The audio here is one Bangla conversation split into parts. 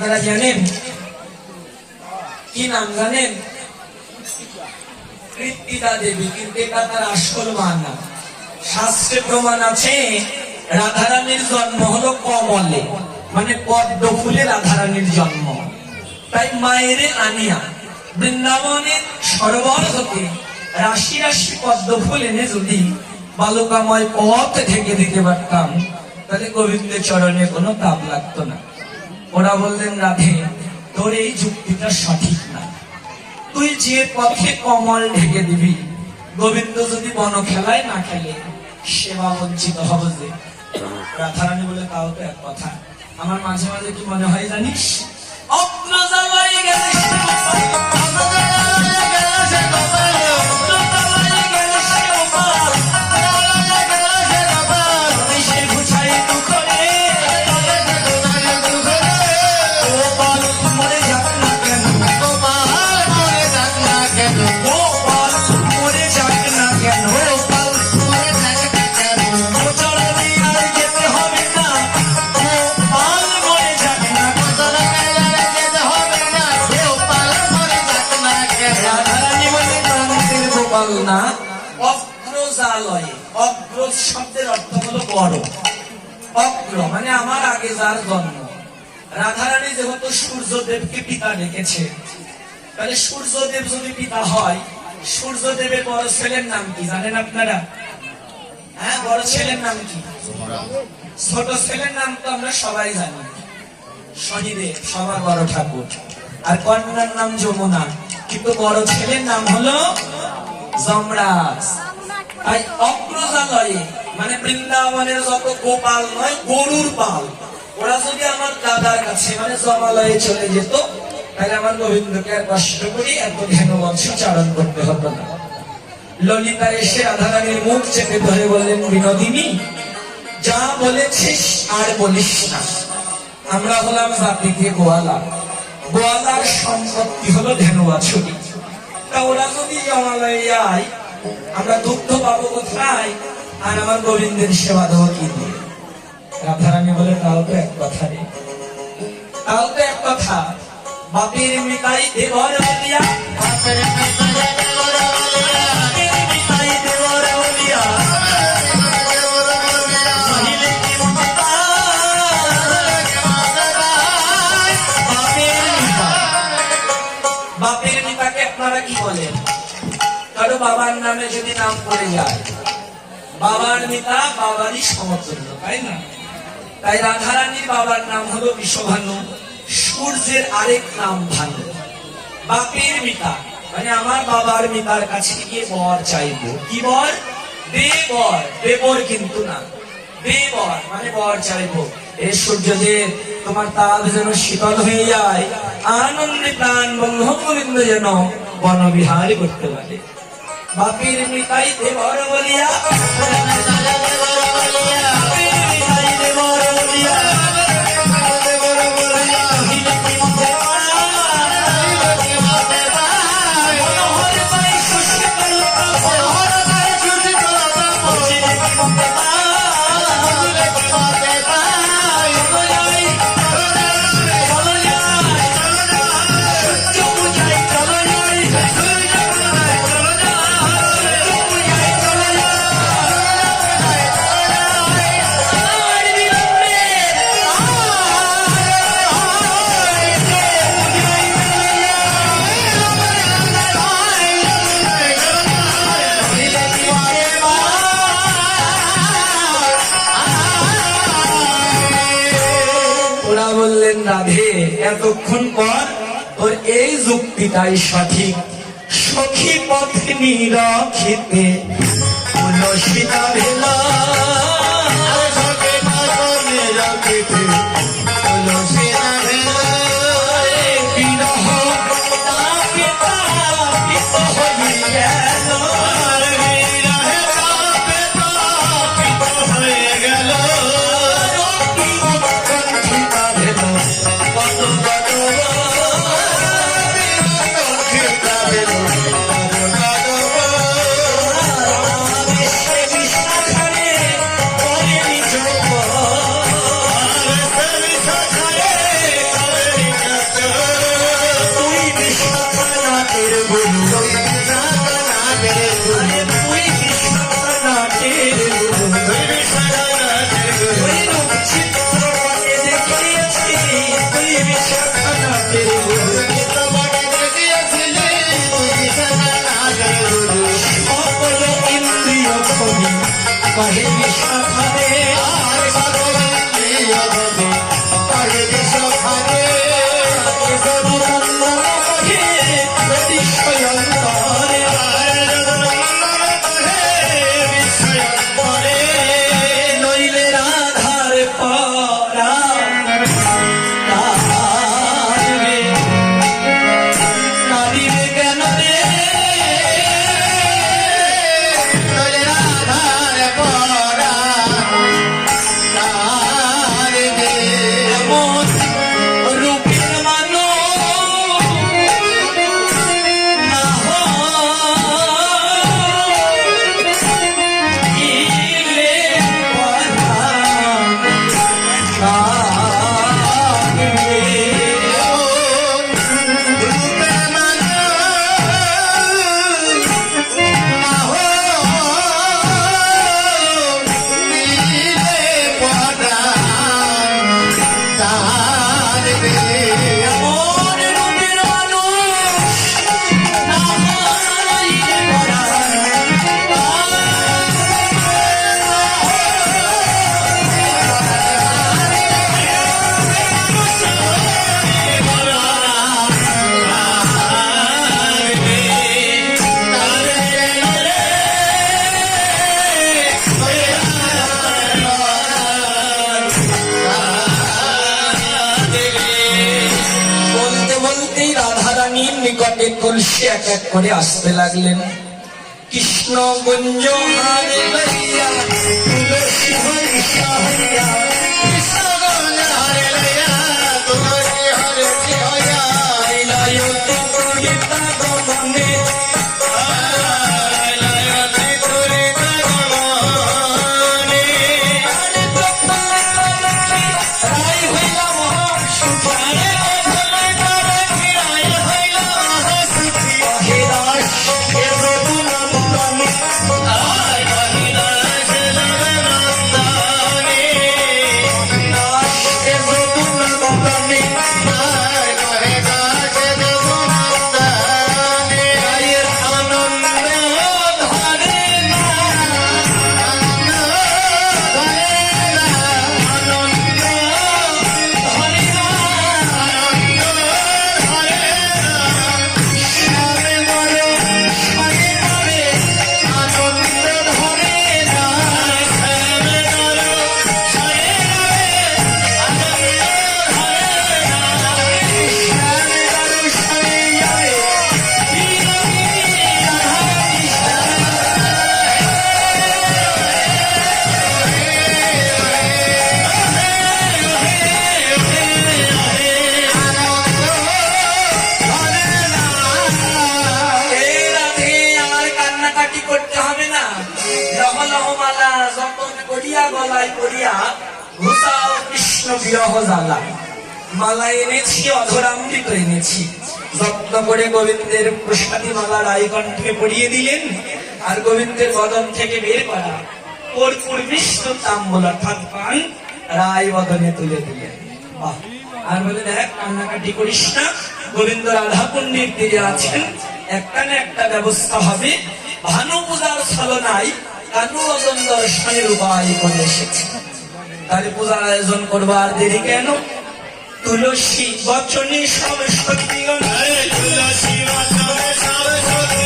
আপনারা জানেন কি নাম জানেন? কৃত্তিকা দেবী, কিন্তু এটা তার আসল মা না। শাস্ত্রে প্রমাণ আছে রাধারানীর জন্ম হলো কমলে, মানে পদ্ম ফুলে রাধারানীর জন্ম। তাই মায়ের আনিয়া বৃন্দাবনের সরোবর হতে রাশি রাশি পদ্ম ফুল এনে যদি বালুকাময় পথ ঢেকে দিতে পারতাম, তাহলে গোবিন্দের চরণে কোনো তাপ লাগতো না। ওরা বললেন, রাধে, তোর এই যুক্তিটা সঠিক না। তুই যে পথে কমল ঢেকে দিবি, গোবিন্দ যদি বন খেলায় না খেলে সেবা বঞ্চিত হবে যে। রাধারানী বলে, তাও তো এক কথা। আমার মাঝে মাঝে কি মনে হয় জানিস, অগ্রজামাই গেলে না, অগ্রজালয়ে। অগ্রজ শব্দের অর্থ হলো বড়। অগ্র মানে আমার আগে যার জন্ম। রাধারানী যেহেতু সূর্যদেবকে পিতা ডেকেছে, তাহলে সূর্যদেব যদি পিতা হয়, সূর্যদেবের বড় ছেলের নাম কি জানেন আপনারা? হ্যাঁ, বড় ছেলের নাম কি? ছোট ছেলের নাম তো আমরা সবাই জানি, শনিদেব, সবার বড় ঠাকুর। আর কন্যার নাম যমুনা, কিন্তু বড় ছেলের নাম হলো যমরাজ। তাই অগ্রজালয়ে মানে বৃন্দাবনের যত গোপাল নয়, গরুর পাল, ওরা যদি আমার দাদার কাছে মানে জমালয়ে চলে যেত, তাহলে আমার গোবিন্দকে আর কষ্ট করি এত ধেনু বংশ চারণ করতে হতো না। ললিতা এসে রাধারানীর মুখ চেপে ধরে বললেন, বিনোদিনী, যা বলেছিস আর বলিস না। আমরা হলাম জাতিকে গোয়ালা, গোয়ালার সম্পত্তি হলো ধেনু বাছুরি। তা ওরা যদি জমালয়ে যায়, আমরা দুঃখ পাবো কোথায়? আর আমার গোবিন্দের সেবা দেবো কি দিয়ে? রাধারানী বলে, তাও তো এক কথা রে, তাও তো এক কথা। বাপের মিতাই দেবর বলিয়া, বাপের মিতাই দেবর বলিয়া, বাপের মিতাই দেবর বলিয়া, মহিলে কি মমতা, বাপের মিতা। বাপের মিতাকে আপনারা কি বলেন? কারো বাবার নামে যদি নাম পড়ে যায়, বাবার মিতা বাবারই সমতুল্য, তাই না? তাই রাধারানীর বাবার নাম হলো বিশ্বভানু, সূর্যের আরেক নাম ভানু। বাপের মিতা মানে আমার বাবার মিতার কাছে গিয়ে বর চাইবো। কি বর? দেবর। দেবর কিন্তু না, দেবর মানে বর চাইবো। এ সূর্যদেব, তোমার তাপ যেন শীতল হয়ে যায়, আনন্দে প্রাণ ব্রহ্মগোবিন্দ যেন বনবিহার করতে পারে। বাপের মিতাই দেবর বলিয়া, বললেন, রাধে, এতক্ষণ পর ওর এই যুক্তিটাই সঠিক। সখী পথ নিরখিতে তুলসীতা ভেলা, তুলসীতা ভেলা, বিরহ তাপে তাপিত হয়ে গেল, বিরহে তাপে তাপিত হয়ে গেল, Let me কহে বিশ্বখানে আর ভগবতী অবধি কহে বিশ্বখানে যদি নন্দন কহে বিশ্বয়ন্তরে নইলে রাধার পরা কাঁদবে কাঁদিবে কেন রে এমন রূপের মানুষ না হইলে কথা কাঁদবে। এমন রূপের মানুষ না হইলে পরাণ বলতে বলতেই রাধারানীর নিকটে তুলসী এক এক করে আসতে লাগলেন। কৃষ্ণ গুঞ্জ হারে লইয়া তুলসী হরিষা হইয়া লীলায়তে করিতা গমনে আরে প্রত্যেক রাই হইলা মহাসুখী হে দাস হে রঘুনন্দনে দাস হে রঘুনন্দনে রায়ের আনন্দ ধরে না আনন্দ ধরে না শ্যামে মরে শ্যামে মরে আনন্দ ধরে না শ্যামে মরে শ্যামে মরে শ্যামে যাবে এই রাধে আর কান্নাকাটি করতে হবে না। লহ লহ মালা যতন করিয়া গলায় করিয়া ঘুষাও কৃষ্ণ বিরহ জ্বালা। মালা এনেছি অধরামৃত এনেছি, যত্ন করে গোবিন্দের প্রসাদী মালা রায়কণ্ঠে পরিয়ে দিলেন আর গোবিন্দের বদন থেকে বের করা কর্পূর মিশ্র তাম্বুল অর্থাৎ পান রায় বদনে তুলে দিলেন। বাহ! আর বলে দেখ কান্নাকাটি করিস না, গোবিন্দ রাধা পণ্ডিত তীরে আছেন, একটা না একটা ব্যবস্থা হবে। ভানু পূজার ছলনায় কানু অজন দর্শনের উপায় করে এসেছে, তাহলে পূজার আয়োজন করবার দেরি কেন? তুলসী বচনে সব সত্যি তুলসী বচনে সব সত্যি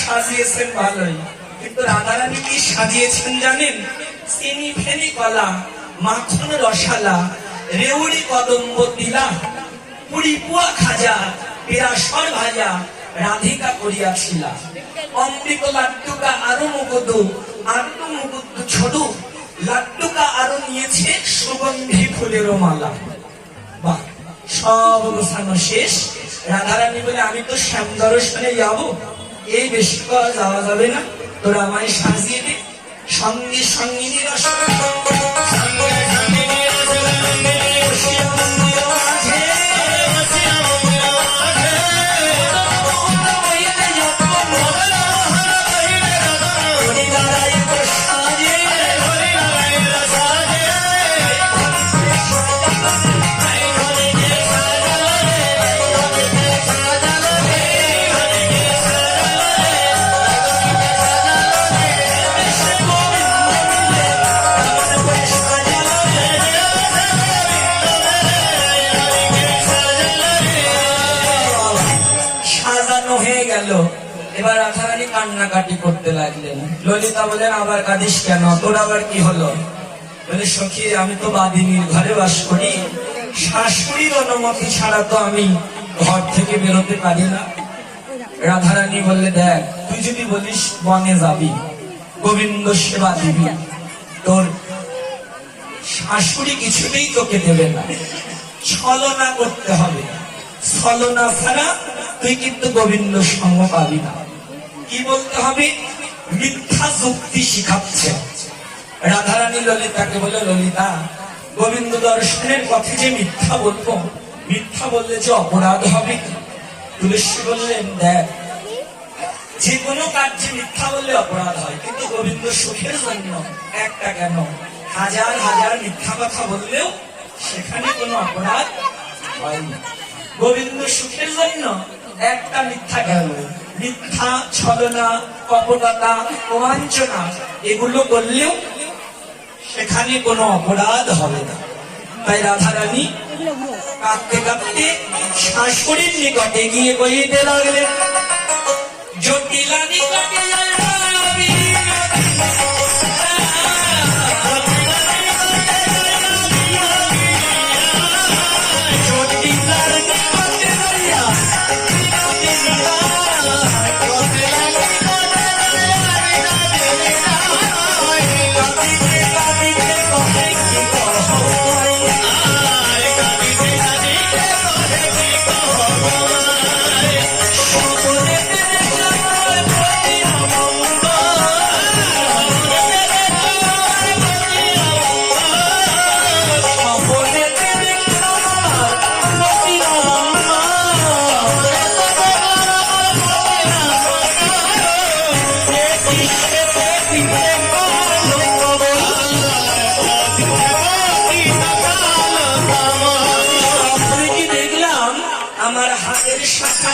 সাজিয়েছেন ভালোই, কিন্তু রাধারানী কি সাজিয়েছেন জানেন? চিনি ফেনি কলা, মাখন রসালা, রেউড়ি কদম্ব তিলা, পুরি পুয়া খাজা, পেরাসর ভাজা রাধিকা করিয়াছিলা। অমৃত লাড্ডুকা আরো মুকুদু, আরো মুকুদু ছোটু, লাড্ডুকা আরো নিয়েছে সুগন্ধি ফুলেরও মালা। বাহ, সব গোছানো শেষ। রাধারানী বলে আমি তো শ্যাম দর্শনে যাবো, এই বেশি করা যাওয়া যাবে না, তোরা আমায় সাজিয়ে দে। সঙ্গে সঙ্গিনী রস হয়ে গেল। এবার রাধারানী কান্নাকাটি করতে লাগলেন। ললিতা বলেন আবার কাঁদিস কেন, তোর আবার কি হলো? বলে সখী, আমি তো বাদিনীর ঘরে বাস করি, শাশুড়ির অনুমতি ছাড়া তো আমি ঘর থেকে বেরোতে পারি না। রাধারানী বললে দেখ, তুই যদি বলিস বনে যাবি, গোবিন্দ সেবা দিবি, তোর শাশুড়ি কিছুতেই তোকে দেবে না, ছলনা করতে হবে। ছলনা ছাড়া তুই কিন্তু গোবিন্দ সঙ্গ পাবি না। কি বলতে হবে? মিথ্যা যুক্তি শিখাচ্ছে। রাধারানী ললিতাকে বলে, ললিতা, গোবিন্দ দর্শনের পথে যে মিথ্যা বলবো, মিথ্যা বললে যে অপরাধ হবে। তুলসী বললেন, দেখ, যে কোনো কার্যে মিথ্যা বললে অপরাধ হয়, কিন্তু গোবিন্দ সুখের জন্য একটা কেন, হাজার হাজার মিথ্যা কথা বললেও সেখানে কোনো অপরাধ হয় না। গোবিন্দ সুখের জন্য একটা মিথ্যা কেন, মিথ্যা, ছলনা, কপটতা, প্রবাঞ্চনা এগুলো করলেও সেখানে কোনো অপরাধ হবে না। তাই রাধারানী কাঁদতে কাঁদতে শাশুড়ির নিকটে গিয়ে কইতে লাগলেন, জটিলা নিকটে আমার হাতের শাখা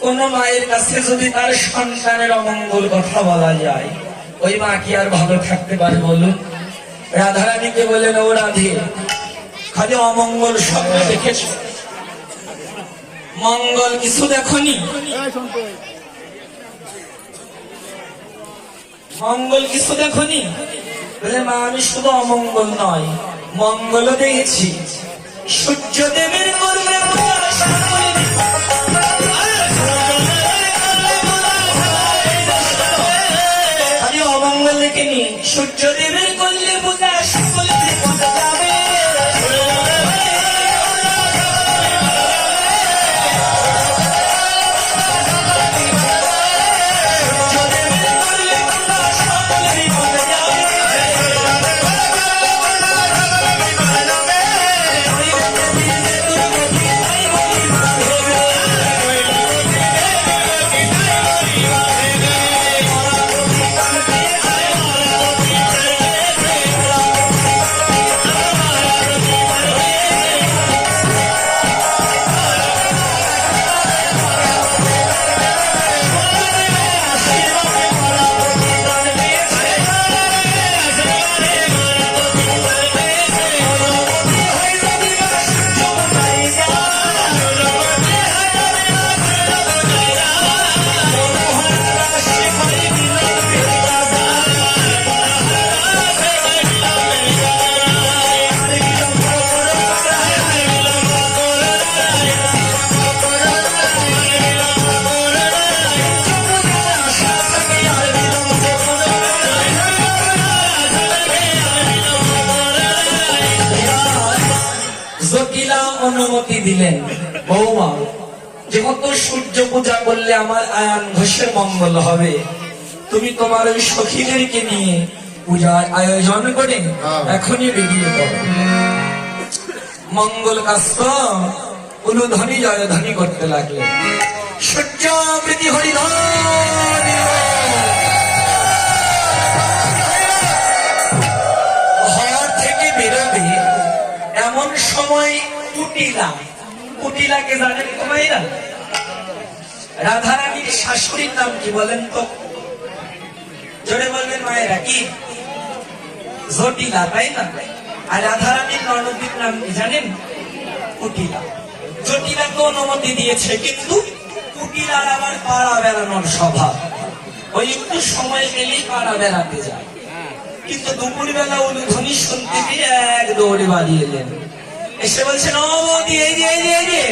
কোন মায়ের কাছে যদি তার সন্তানের অমঙ্গল কথা বলা যায়, ওই মা কি আর ভালো থাকতে পারে বলুন? রাধারানীকে বলেন, ও রাধে, খালি অমঙ্গল স্বপ্ন দেখেছ, মঙ্গল কিছু দেখনি? মঙ্গল কিছু দেখনি? বলে, মা, আমি শুধু অমঙ্গল নয়, মঙ্গলও দেখেছি। সূর্যদেবের করবে অমঙ্গল দেখেনি, সূর্যদেবের করলে বোঝা সকলে যাবে। জটিলা অনুমতি দিলেন, বৌমা যেহেতু সূর্য পূজা করলে আমার আয়ান ঘোষের মঙ্গল হবে, তুমি তোমার ওই সখীদেরকে নিয়ে পূজার আয়োজন করে এখনই বেরিয়ে পড়ো। মঙ্গল কাস্ত উলুধ্বনি জয়ধ্বনি করতে লাগলেন। সূর্য প্রীতি হরিধ্বনি। ঘর থেকে বেরোবে এমন সময় কুটিলা, কুটিলাকে জানেন তো ভাইরা? রাধারানীর শাশুড়ির নাম কি বলেন তো? জোরে বলবেন মায়েরা, কি? জটিলা, তাই না? আর রাধারানীর ননদীর নাম কি জানেন? কুটিলা। জটিলাকে অনুমতি দিয়েছে, কিন্তু কুটিলার আবার পাড়া বেড়ানোর স্বভাব। ওই একটু সময় পেলেই পাড়া বেড়াতে যায়। কিন্তু দুপুরবেলা উলুধ্বনি শুনতে পেয়ে এক দৌড়ে বাড়ি এলেন। এসে বলছেন, ও বৌদি, এই যে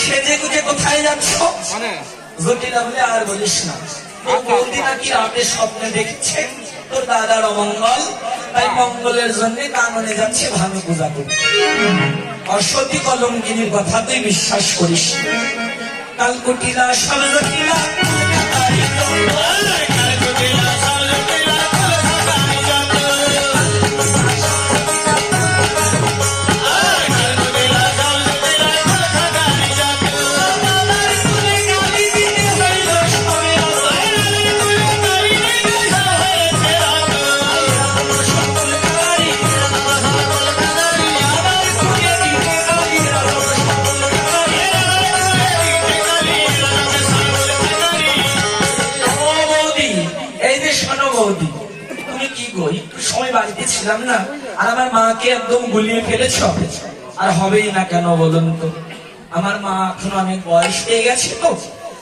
সেজে গুজে কোথায় যাচ্ছ? জটিলা বলে, আর বলিস না, ও বৌদি নাকি রাতে স্বপ্নে দেখছে তোর দাদার অমঙ্গল, তাই মঙ্গলের জন্য কাননে যাচ্ছে ভানু পূজা করতে। অসতী কলঙ্কিনীর কথা তুই বিশ্বাস করিস। কাল কুটিলা সব জটিলা বাড়িতে ছিলাম না, আর আমার মাকে একদম গুলিয়ে ফেলেছ, আর হবেই না কেন বলুন তো? আমার মা এখন অনেক বয়স হয়ে গেছে তো,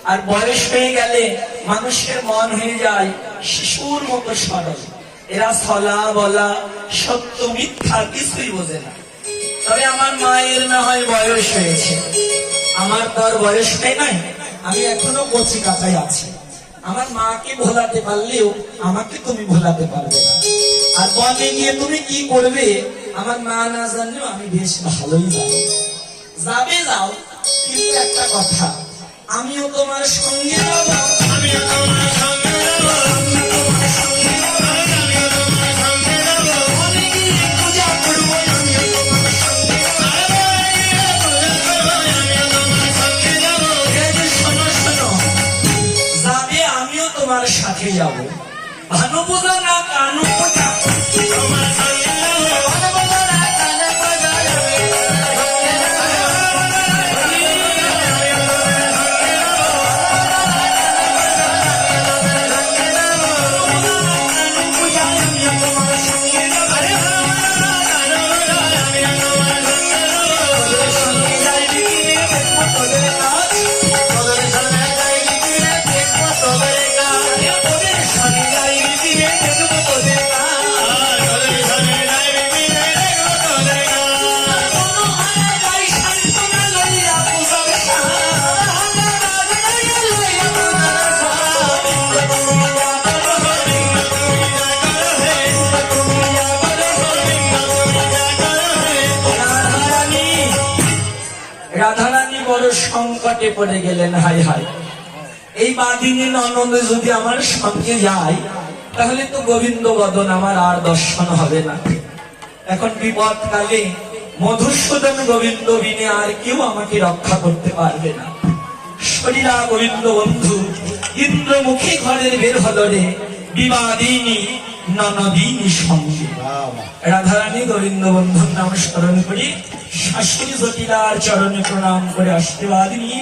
আর বয়স হয়ে গেলে মানুষের মন হয়ে যায় শিশুর মতো সরল। এরা ছলা বলা সত্য মিথ্যা কিছুই বোঝে না। তবে আমার মায়ের না হয় বয়স হয়েছে, আমার তো আর বয়স হয় নাই, আমি এখনো কচি কাঁচাই আছি। আমার মাকে ভোলাতে পারলেও আমাকে তুমি ভোলাতে পারবে না। আর বনে গিয়ে তুমি কি করবে আমার মা না জানলেও আমি বেশ ভালোই জানি। যাবে যাও, কিন্তু একটা কথা, আমিও তোমার সঙ্গে যাব, আমিও তোমার সঙ্গে যাব, আমিও তোমার সঙ্গে যাব, আমিও তোমার সঙ্গে যাব, বনে গিয়ে পূজা করবো, আমিও তোমার সঙ্গে যাব, আমিও তোমার সঙ্গে যাব। এই যে শোনো শোনো, যাবে আমিও তোমার সাথে যাব, ভানু পূজা না কানু পূজা তোমার সঙ্গে যাব, ভানু পূজা না কানু পূজা যাবে। রাধারানী বড় সংকটে পড়ে গেলেন। হাই হাই, এই বাদিনী ননদ যদি আমার সঙ্গে যায় তাহলে তো গোবিন্দ বদন আমার আর দর্শন হবে না। এখন বিপদ কালে মধুসূদন গোবিন্দ বিনে আর কেউ আমাকে রক্ষা করতে পারবে না। শরীরা গোবিন্দ বন্ধু ইন্দ্রমুখী ঘরের বের হলো রে, বিবাদিনী ননদিনী সঙ্গে। রাধারানী গোবিন্দ বন্ধুর নাম স্মরণ করি, শাশুড়ি জটিলার চরণে প্রণাম করে আশীর্বাদ নিয়ে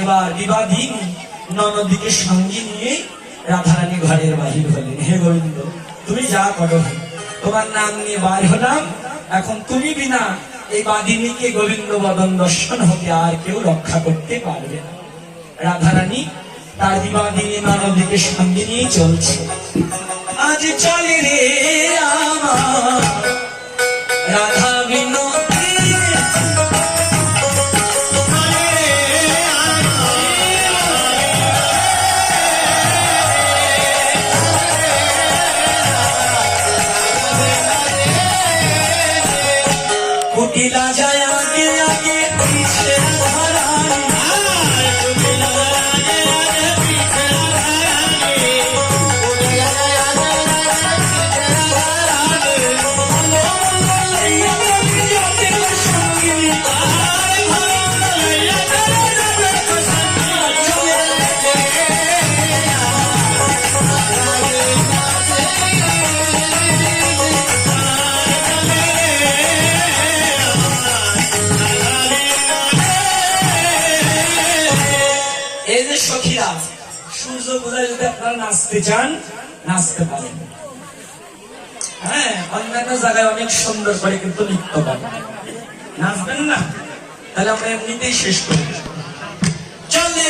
এবার বিবাদিনী ননদীকে সঙ্গে নিয়ে রাধারানী ঘরের বাহির হলেন। হে গোবিন্দ, তুমি যা করো, তোমার নাম নিয়ে বার হলাম, এখন তুমি বিনা এই বাদিনীকে গোবিন্দ বদন দর্শন হতে আর কেউ রক্ষা করতে পারবে না। রাধারানী তার বিবাদিনী ননদীকে সঙ্গে নিয়ে চলছে। আজ চলে রে আমার রাধা বিনোদী, কোকিলা যায় আগে আগে পিছে হারাই এই যে সখীরা সূর্য পূজায় যদি আপনারা নাচতে চান নাচতে পারেন। হ্যাঁ, অন্যান্য জায়গায় অনেক সুন্দর করে কিন্তু নৃত্য করেন, নাচবেন না? তাহলে আমরা এমনিতেই শেষ করি। চলে